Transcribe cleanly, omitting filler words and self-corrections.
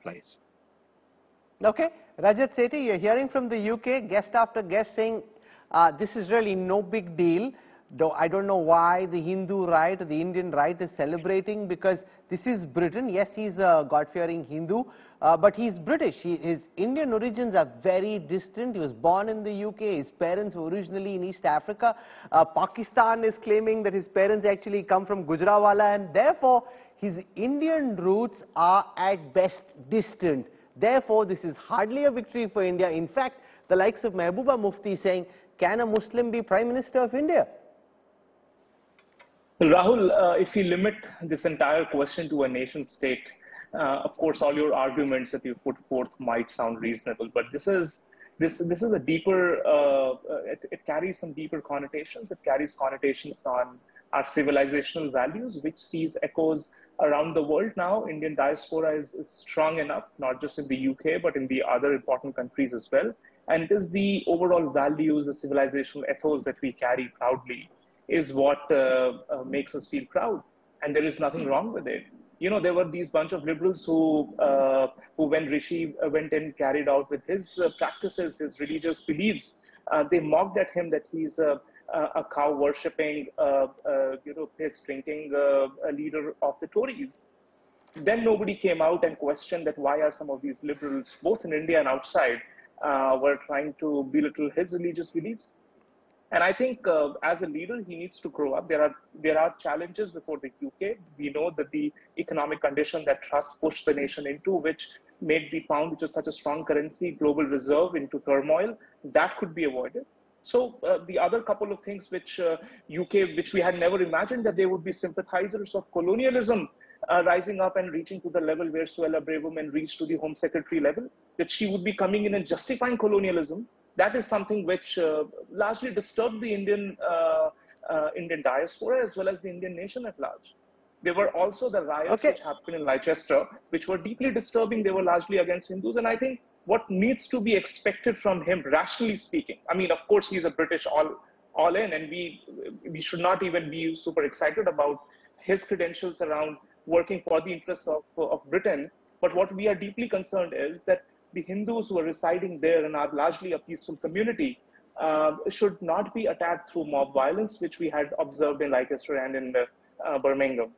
place. Okay, Rajat, Sethi, you're hearing from the UK, guest after guest saying this is really no big deal. Though I don't know why the Hindu right or the Indian right is celebrating, because this is Britain. Yes, he's a God-fearing Hindu, but he's British. His Indian origins are very distant. He was born in the UK. His parents were originally in East Africa. Pakistan is claiming that his parents actually come from Gujranwala, and therefore his Indian roots are at best distant. Therefore, this is hardly a victory for India. In fact, the likes of Mehbooba Mufti saying, can a Muslim be Prime Minister of India? Well, Rahul, if you limit this entire question to a nation state, of course, all your arguments that you put forth might sound reasonable, but this is a deeper. It carries some deeper connotations. It carries connotations on our civilizational values, which sees echoes around the world now. Indian diaspora is strong enough, not just in the UK, but in the other important countries as well. And it is the overall values, the civilizational ethos that we carry proudly is what makes us feel proud. And there is nothing wrong with it. You know, there were these bunch of liberals who when Rishi went and carried out with his practices, his religious beliefs, they mocked at him that he's a cow worshipping, piss drinking leader of the Tories. Then nobody came out and questioned that why are some of these liberals, both in India and outside, were trying to belittle his religious beliefs. And I think as a leader, he needs to grow up. There are challenges before the UK. We know that the economic condition that Truss pushed the nation into, which made the pound, which is such a strong currency, global reserve, into turmoil, that could be avoided. So the other couple of things which UK, which we had never imagined that they would be sympathizers of colonialism, rising up and reaching to the level where Suella Braverman reached to the Home Secretary level, that she would be coming in and justifying colonialism. That is something which largely disturbed the Indian diaspora as well as the Indian nation at large. There were also the riots which happened in Leicester, which were deeply disturbing. They were largely against Hindus. And I think what needs to be expected from him, rationally speaking, I mean, of course, he's a British all in, and we should not even be super excited about his credentials around working for the interests of Britain. But what we are deeply concerned is that the Hindus who are residing there and are largely a peaceful community should not be attacked through mob violence, which we had observed in Leicester and in Birmingham.